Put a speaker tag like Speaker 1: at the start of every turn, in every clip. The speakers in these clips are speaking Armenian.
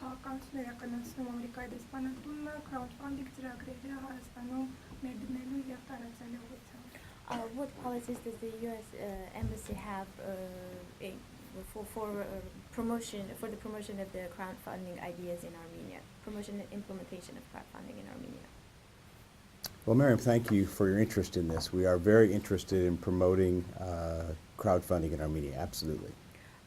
Speaker 1: քաղաքացիները իրականացնում Ամերիկայի դեսպանատունը crowdfunding ծրագրերը Հայաստանում ներդնելու եւ տարածելու ուղղությամբ։
Speaker 2: What policies does the U.S. Embassy have for the promotion of the crowdfunding ideas in Armenia, promotion and implementation of crowdfunding in Armenia?
Speaker 3: Well, Miriam, thank you for your interest in this. We are very interested in promoting crowdfunding in Armenia, absolutely.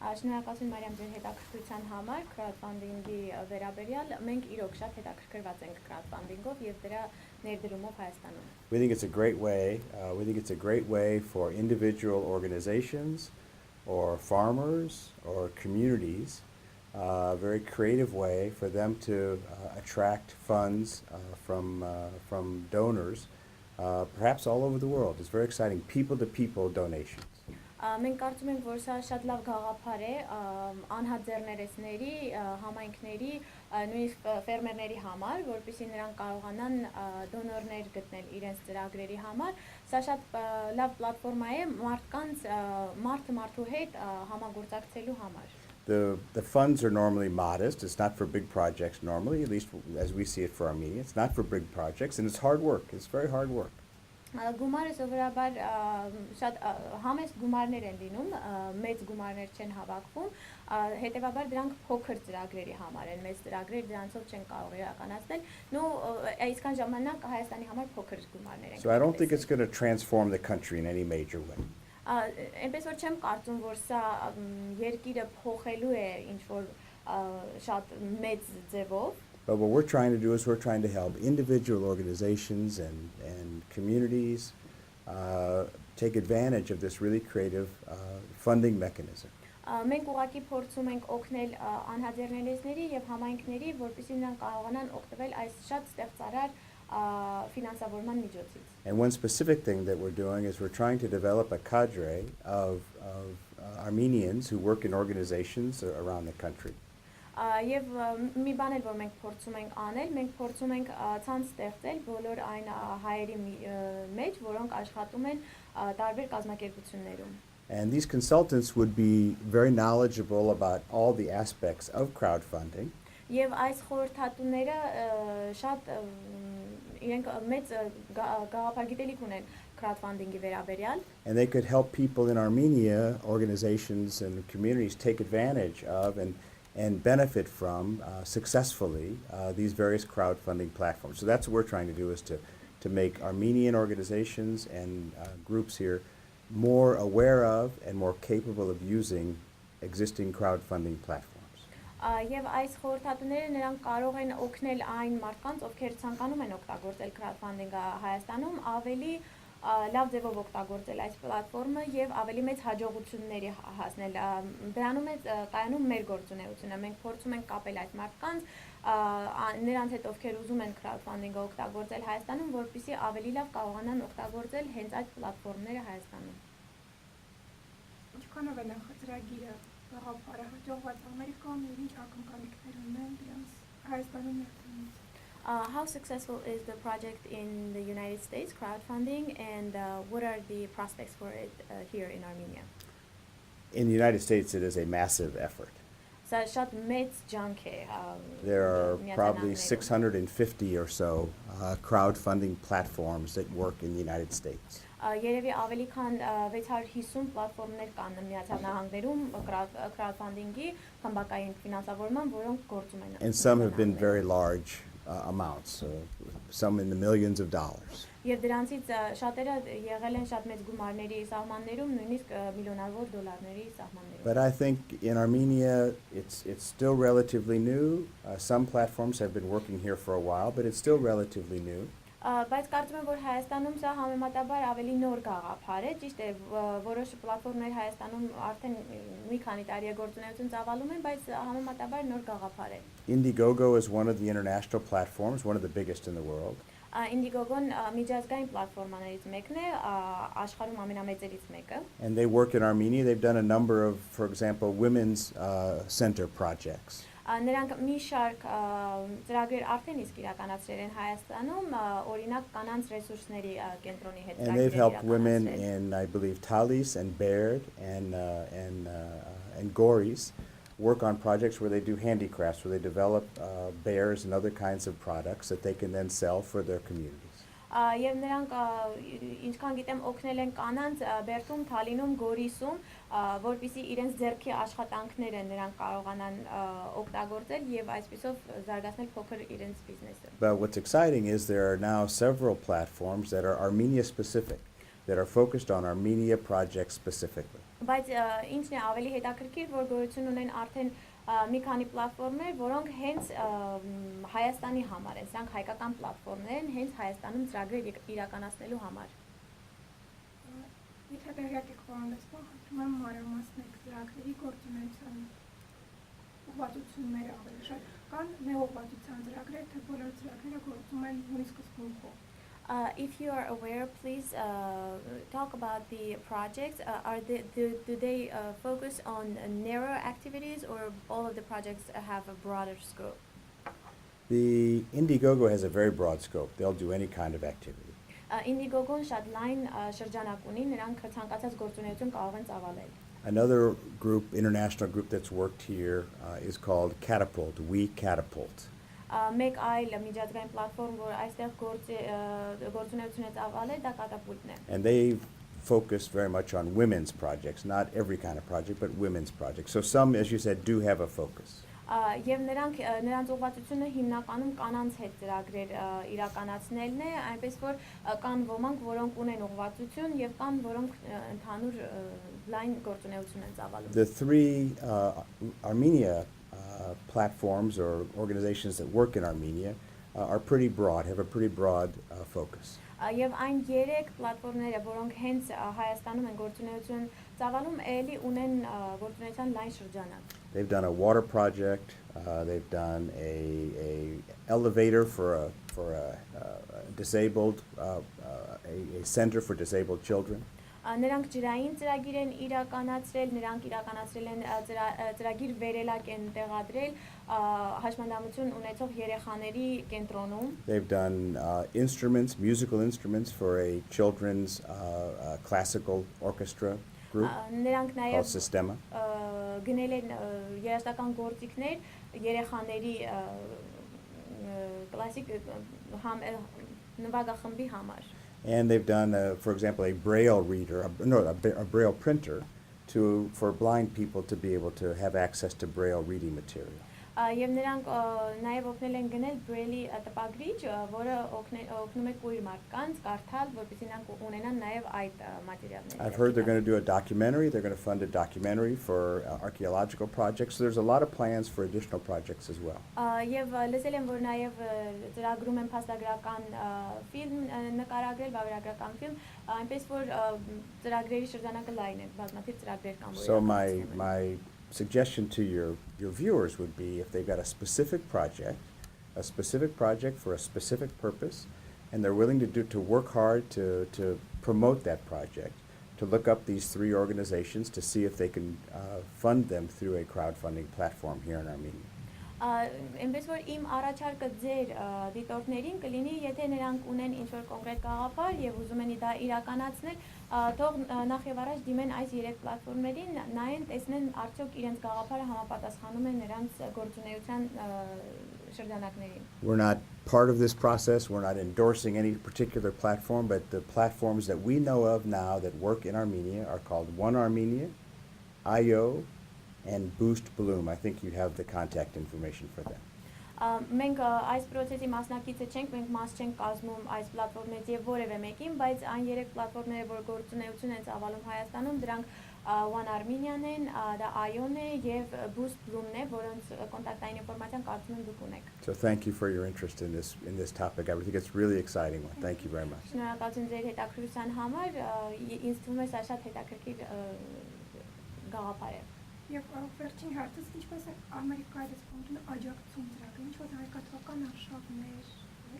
Speaker 2: Շնորհակալություն Մարիամ ձեր հետաքրքրության համար crowdfunding-ի վերաբերյալ մենք իրոք շատ հետաքրքրված ենք crowdfunding-ով եւ դրա ներդրումով Հայաստանում.
Speaker 3: We think it's a great way. We think it's a great way for individual organizations or farmers or communities, a very creative way for them to attract funds from donors, perhaps all over the world. It's very exciting, people-to-people donations.
Speaker 2: Մենք կարծում ենք, որ սա շատ լավ գաղափար է անհատ ձեռներեցների, համայնքների, նույնիսկ ֆերմերների համար, որպեսզի նրանք կարողանան դոնորներ գտնել իրենց ծրագրերի համար։ Սա շատ լավ պլատֆորմա է մարդկանց մարդը մարդու հետ համագործակցելու համար։
Speaker 3: The funds are normally modest. It's not for big projects normally, at least as we see it for Armenia. It's not for big projects, and it's hard work. It's very hard work.
Speaker 2: Գումարը սովորաբար շատ համեստ գումարներ են լինում, մեծ գումարներ չեն հավաքվում, հետևաբար դրանք փոքր ծրագրերի համար են, մեծ ծրագրեր դրանցով չեն կարող իրականացնել, այսքան ժամանակ Հայաստանի համար փոքր գումարներ են։
Speaker 3: So I don't think it's going to transform the country in any major way.
Speaker 2: Այնպես որ չեմ կարծում, որ սա երկիրը փոխելու է ինչ-որ շատ մեծ ձևով։
Speaker 3: But what we're trying to do is we're trying to help individual organizations and communities take advantage of this really creative funding mechanism.
Speaker 2: Մենք ուղղակի փորձում ենք օգնել անհատերներեցների եւ համայնքների, որպեսզի նրանք կարողանան օգտվել այս շատ ստեղծարար ֆինանսավորման միջոցից.
Speaker 3: And one specific thing that we're doing is we're trying to develop a cadre of Armenians who work in organizations around the country.
Speaker 2: Եվ մի բան էլ որ մենք փորձում ենք անել, մենք փորձում ենք ցանց ստեղծել բոլոր այն հայերի մեջ, որոնք աշխատում են տարբեր կազմակերպություններում.
Speaker 3: And these consultants would be very knowledgeable about all the aspects of crowdfunding.
Speaker 2: Եվ այս խորհրդատուները շատ իրենք մեծ գաղափարգիտելիք ունեն crowdfunding-ի վերաբերյալ.
Speaker 3: And they could help people in Armenia, organizations and communities take advantage of and benefit from successfully these various crowdfunding platforms. So that's what we're trying to do, is to make Armenian organizations and groups here more aware of and more capable of using existing crowdfunding platforms.
Speaker 2: Եվ այս խորհրդատուները նրանք կարող են օգնել այն մարդկանց, ովքեր ցանկանում են օգտագործել crowdfunding-ը Հայաստանում, ավելի լավ ձևով օգտագործել այս պլատֆորմը եւ ավելի մեծ հաջողությունների հասնել։ Դրանում է կայանում մեր գործունեությունը։ Մենք փորձում ենք կապել այդ մարդկանց, նրանց հետ ովքեր ուզում են crowdfunding-ը օգտագործել Հայաստանում, որպեսզի ավելի լավ կարողանան օգտագործել հենց այդ պլատֆորմները Հայաստանում։
Speaker 1: Ինչքանով է նախաձեռագիրը գաղափարը հաջողված Ամերիկայում եւ ինչ ակնկալիքներ ունեն դրանց Հայաստանում ներդրումից։
Speaker 2: How successful is the project in the United States, crowdfunding, and what are the prospects for it here in Armenia?
Speaker 3: In the United States, it is a massive effort. There are probably 650 or so crowdfunding platforms that work in the United States.
Speaker 2: Երևի ավելի քան 650 պլատֆորմներ կան Միացյալ Նահանգներում crowdfunding-ի խմբակային ֆինանսավորման, որոնք գործում են։
Speaker 3: And some have been very large amounts, some in the millions of dollars.
Speaker 2: Եվ դրանցից շատերը եղել են շատ մեծ գումարների սահմաններում, նույնիսկ միլիոնավոր դոլարների սահմաններում։
Speaker 3: But I think in Armenia it's still relatively new. Some platforms have been working here for a while, but it's still relatively new.
Speaker 2: Բայց կարծում եմ, որ Հայաստանում սա համեմատաբար ավելի նոր գաղափար է, ճիշտ է, որոշ պլատֆորմներ Հայաստանում արդեն մի քանի տարի է գործունեություն ծավալում են, բայց համեմատաբար նոր գաղափար է։
Speaker 3: Indiegogo is one of the international platforms, one of the biggest in the world.
Speaker 2: Indiegogo-ն միջազգային պլատֆորմաներից մեկն է, աշխարհում ամենամեծերից մեկը։
Speaker 3: And they work in Armenia. They've done a number of, for example, women's center projects.
Speaker 2: Նրանք մի շարք ծրագրեր արդեն իսկ իրականացրել են Հայաստանում, օրինակ կանանց ռեսուրսների կենտրոնի հետ։
Speaker 3: And they've helped women in, I believe, Talis and Baird and Goris work on projects where they do handicrafts, where they develop bears and other kinds of products that they can then sell for their communities.
Speaker 2: Եվ նրանք ինչքան գիտեմ օգնել են կանանց Բերդում, Թալինում, Գորիսում, որպեսզի իրենց ձեռքի աշխատանքները նրանք կարողանան օգտագործել եւ այսպիսով զարգացնել փոքր իրենց բիզնեսը։
Speaker 3: But what's exciting is there are now several platforms that are Armenia specific, that are focused on Armenia projects specifically.
Speaker 2: Բայց ինչն է ավելի հետաքրքիր, որ գոյություն ունեն արդեն մի քանի պլատֆորմներ, որոնք հենց Հայաստանի համար են, սրանք հայկական պլատֆորմներ են, հենց Հայաստանում ծրագրեր իրականացնելու համար։
Speaker 1: Եթե տեղյակ եք պարունակում, խնդրում եմ մանրամասնեք ծրագրերի գործունեության ուղղվածությունները ավելի շատ կան նեուղղվածության ծրագրեր, թե բոլոր ծրագրերը գործում են նույնիսկ սկզբունքով։
Speaker 2: If you are aware, please talk about the projects. Do they focus on narrow activities, or all of the projects have a broader scope?
Speaker 3: The Indiegogo has a very broad scope. They'll do any kind of activity.
Speaker 2: Indiegogo-ն շատ լայն շրջանակ ունի, նրանք ցանկացած գործունեություն կարող են ծավալել։
Speaker 3: Another group, international group that's worked here is called Catapult, We Catapult.
Speaker 2: Մեկ այլ միջազգային պլատֆորմ, որ այստեղ գործունեություն է ծավալել, դա կատապուլտն է։
Speaker 3: And they focus very much on women's projects, not every kind of project, but women's projects. So some, as you said, do have a focus.
Speaker 2: Եվ նրանց ուղղվածությունը հիմնականում կանանց հետ ծրագրեր իրականացնելն է, այնպես որ կան ոմանք, որոնք ունեն ուղղվածություն եւ կան որոնք ընդհանուր լայն գործունեություն են ծավալում։
Speaker 3: The three Armenia platforms or organizations that work in Armenia are pretty broad, have a pretty broad focus.
Speaker 2: Եվ այն երեք պլատֆորմները, որոնք հենց Հայաստանում են գործունեություն ծավալում, էլի ունեն գործունեության լայն շրջանակ։
Speaker 3: They've done a water project, they've done a elevator for a disabled, a center for disabled children.
Speaker 2: Նրանք ջրային ծրագիր են իրականացրել, նրանք իրականացրել են ծրագիր վերելակ են տեղադրել հաշմանդամություն ունեցող երեխաների կենտրոնում։
Speaker 3: They've done instruments, musical instruments for a children's classical orchestra group called Sistema.
Speaker 2: Գնել են երաժշտական գործիքներ երեխաների կլասիկ նվագախմբի համար։
Speaker 3: And they've done, for example, a braille reader, a braille printer for blind people to be able to have access to braille reading material.
Speaker 2: Եվ նրանք նաև օգնել են գնել Braille-ի տպագրիչ, որը օգնում է կույր մարդկանց կարդալ, որպեսզի նրանք ունենան նաև այդ մատերիալները։
Speaker 3: I've heard they're going to do a documentary. They're going to fund a documentary for archaeological projects. So there's a lot of plans for additional projects as well.
Speaker 2: Եվ լսել եմ, որ նաև ծրագրում են փաստագրական ֆիլմ նկարագրել, վավերագրական ֆիլմ, այնպես որ ծրագրերի շրջանակը լայն է, բազմաթիվ ծրագրեր կան։
Speaker 3: So my suggestion to your viewers would be, if they've got a specific project for a specific purpose, and they're willing to work hard to promote that project, to look up these three organizations to see if they can fund them through a crowdfunding platform here in Armenia.
Speaker 2: Այնպես որ իմ առաջարկը ձեր դիտորդներին կլինի, եթե նրանք ունեն ինչ-որ կոնկրետ գաղափար եւ ուզում են դա իրականացնել, թող նախ եւ առաջ դիմեն այս երեք պլատֆորմերին, նայեն, տեսնեն արդյոք իրենց գաղափարը համապատասխանում է նրանց գործունեության շրջանակներին։
Speaker 3: We're not part of this process, we're not endorsing any particular platform, but the platforms that we know of now that work in Armenia are called One Armenia, IO, and Boost Bloom. I think you have the contact information for them.
Speaker 2: Մենք այս process-ի մասնակիցը չենք, մենք մաս չենք կազմում այս պլատֆորմներից եւ որևէ մեկին, բայց այն երեք պլատֆորմները, որ գործունեություն են ծավալում Հայաստանում, դրանք One Armenian են, դա IO-ն է եւ Boost Bloom-ն է, որոնց կոնտակտային ինֆորմացիան կարծում եմ դուք ունեք։
Speaker 3: So thank you for your interest in this topic. I think it's a really exciting one. Thank you very much.
Speaker 2: Շնորհակալություն ձեր հետաքրքրության համար, ինձ թվում է սա շատ հետաքրքիր գաղափար է։
Speaker 1: Եվ վերջին հարցս, ինչպես է Ամերիկայի դեսպանատունը աջակցում ծրագրին, ինչպես հայկական արշավներ,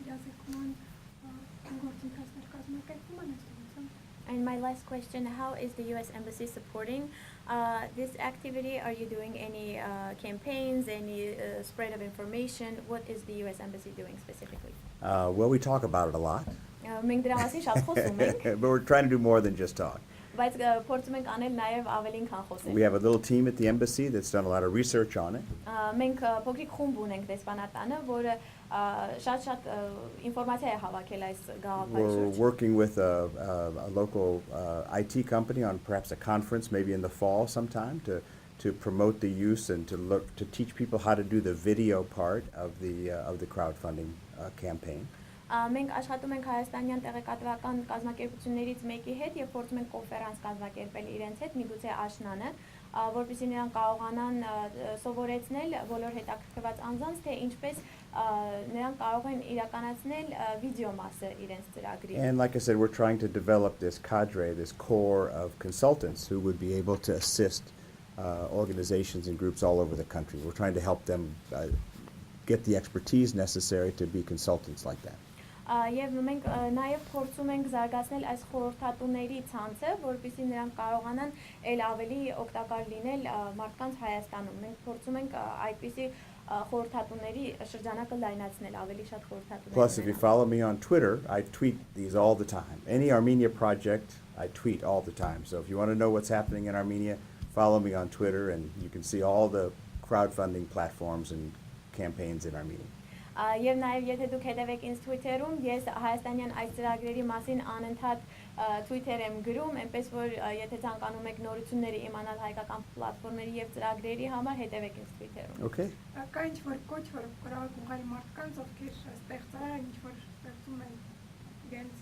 Speaker 1: յազիկման գործընթացներ կազմակերպում են այստեղից։
Speaker 2: And my last question, how is the U.S. Embassy supporting this activity? Are you doing any campaigns, any spread of information? What is the U.S. Embassy doing specifically?
Speaker 3: Well, we talk about it a lot.
Speaker 2: Մենք դրա մասին շատ խոսում ենք,
Speaker 3: But we're trying to do more than just talk.
Speaker 2: բայց փորձում ենք անել նաև ավելին քան խոսել։
Speaker 3: We have a little team at the embassy that's done a lot of research on it.
Speaker 2: Մենք փոքրիկ խումբ ունենք դեսպանատանը, որը շատ ինֆորմացիա է հավաքել այս գաղափարի
Speaker 3: We're
Speaker 2: շուրջ։
Speaker 3: working with a local IT company on perhaps a conference, maybe in the fall sometime, to promote the use and to teach people how to do the video part of the crowdfunding campaign.
Speaker 2: Մենք աշխատում ենք հայաստանյան տեղեկատվական կազմակերպություններից մեկի հետ եւ փորձում ենք կոնֆերանս կազմակերպել իրենց հետ, միգուցե աշնանը, որպեսզի նրանք կարողանան սովորեցնել բոլոր հետաքրքրված անձանց, թե ինչպես նրանք կարող են իրականացնել վիդեո մասը իրենց ծրագրի։
Speaker 3: And like I said, we're trying to develop this cadre, this core of consultants who would be able to assist organizations and groups all over the country. We're trying to help them get the expertise necessary to be consultants like that.
Speaker 2: Եվ մենք նաև փորձում ենք զարգացնել այս խորհրդատուների ցանցը, որպեսզի նրանք կարողանան ել ավելի օգտակար լինել մարդկանց Հայաստանում։ Մենք փորձում ենք այդպիսի խորհրդատուների շրջանակը լայնացնել, ավելի շատ խորհրդատուներ։
Speaker 3: Plus, if you follow me on Twitter, I tweet these all the time. Any Armenia project, I tweet all the time. So if you want to know what's happening in Armenia, follow me on Twitter and you can see all the crowdfunding platforms and campaigns in Armenia.
Speaker 2: Եվ նաև եթե դուք հետևեք ինձ Twitter-ում, ես հայաստանյան այս ծրագրերի մասին անընդհատ Twitter եմ գրում, այնպես որ եթե ցանկանում եք նորությունները իմանալ հայկական պլատֆորմերի եւ ծրագրերի համար, հետևեք ինձ Twitter-ում։
Speaker 3: Okay.
Speaker 1: Կա ինչ-որ կոչ, որ կրալ ուղղի մարդկանց, ովքեր ստեղծարար են, ինչ-որ ստեղծում են իրենց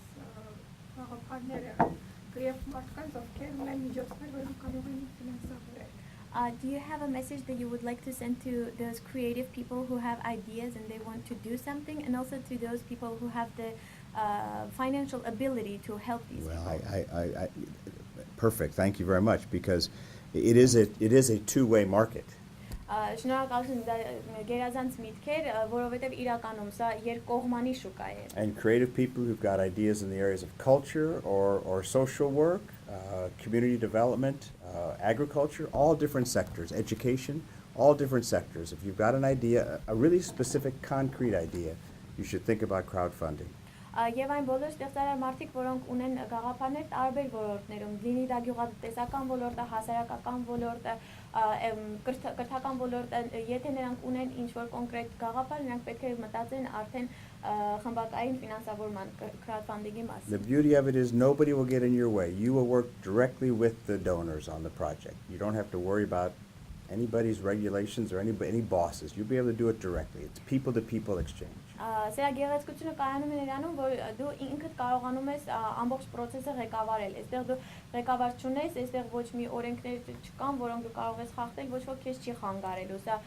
Speaker 1: գաղափարները, գրեվ մարդկանց, ովքեր ունեն միջոցներ, որոնք կարող են ֆինանսավորել։
Speaker 2: Do you have a message that you would like to send to those creative people who have ideas and they want to do something, and also to those people who have the financial ability to help these people?
Speaker 3: Well, perfect. Thank you very much, because it is a two-way market.
Speaker 2: Շնորհակալություն, դա գերազանց միտքեր, որովհետև իրականում սա երկկողմանի շուկա է։
Speaker 3: And creative people who've got ideas in the areas of culture or social work, community development, agriculture, all different sectors, education, all different sectors. If you've got an idea, a really specific, concrete idea, you should think about crowdfunding.
Speaker 2: Եվ այն բոլոր ստեղծարար մարդիկ, որոնք ունեն գաղափարներ տարբեր ոլորտներում, լինի դա գյուղատնտեսական ոլորտը, հասարակական ոլորտը, կրթական ոլորտը, եթե նրանք ունեն ինչ-որ կոնկրետ գաղափար, նրանք պետք է մտածեն արդեն խմբակային ֆինանսավորման crowdfunding-ի մասին։
Speaker 3: The beauty of it is nobody will get in your way. You will work directly with the donors on the project. You don't have to worry about anybody's regulations or any bosses. You'll be able to do it directly. It's people-to-people exchange.
Speaker 2: Սրա գեղեցկությունը կայանում է նրանում, որ դու ինքդ կարողանում ես ամբողջ process-ը ղեկավարել։ Այստեղ դու ղեկավար չունես, այստեղ ոչ մի օրենքներ չկան, որոնք դու կարող ես խախտել, ոչ ոք քեզ չի խանգարելու։ Սա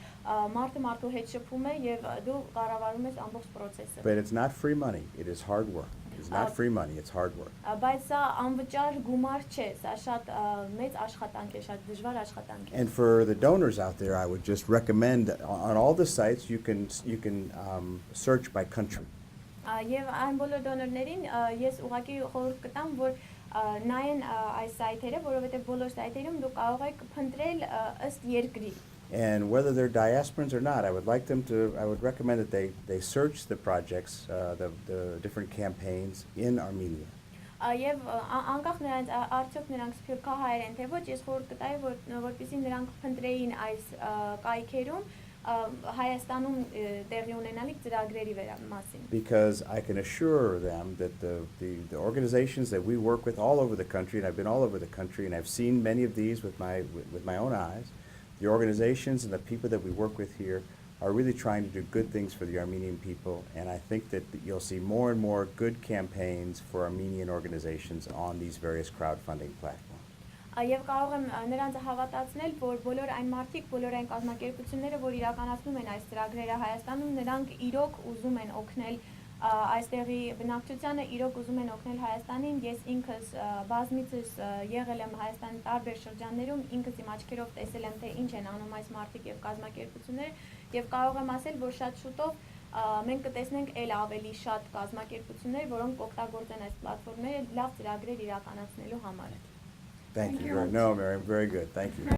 Speaker 2: մարդը մարդու հետ շփում է եւ դու կառավարում ես ամբողջ process-ը։
Speaker 3: But it's not free money. It is hard work. It's not free money. It's hard work.
Speaker 2: Բայց սա անվճար գումար չէ, սա շատ մեծ աշխատանք է, շատ դժվար աշխատանք է։
Speaker 3: And for the donors out there, I would just recommend on all the sites you can search by country.
Speaker 2: Եվ այն բոլոր դոնորներին ես ուղղակի խորհուրդ կտամ, որ նայեն այս սայթերը, որովհետև բոլոր սայթերում դու կարող ես փնտրել ըստ երկրի։
Speaker 3: And whether they're diasporans or not, I would recommend that they search the projects, the different campaigns in Armenia.
Speaker 2: Եվ անկախ նրանց արդյոք նրանք սփյուռքահայեր են թե ոչ, ես խորհուրդ կտայի, որպեսզի նրանք փնտրեին այս կայքերում Հայաստանում տեղի ունենալիք ծրագրերի մասին։
Speaker 3: Because I can assure them that the organizations that we work with all over the country, and I've been all over the country, and I've seen many of these with my own eyes, the organizations and the people that we work with here are really trying to do good things for the Armenian people, and I think that you'll see more and more good campaigns for Armenian organizations on these various crowdfunding platforms.
Speaker 2: Եվ կարող եմ նրանց հավատացնել, որ բոլոր այն մարդիկ, բոլոր այն կազմակերպությունները, որ իրականացնում են այս ծրագրերը Հայաստանում, նրանք իրոք ուզում են օգնել այստեղի բնակչությանը, իրոք ուզում են օգնել Հայաստանին։ Ես ինքս բազմիցս եղել եմ Հայաստանի տարբեր շրջաններում, ինքս իմ աչքերով տեսել եմ, թե ինչ են անում այս մարդիկ եւ կազմակերպությունները, եւ կարող եմ ասել, որ շատ շուտով մենք կտեսնենք ել ավելի շատ կազմակերպություններ, որոնք կօգտագործեն այս պլատֆորմները լավ ծրագրեր իրականացնելու համար։
Speaker 3: Thank you. No, Miriam, very good. Thank you.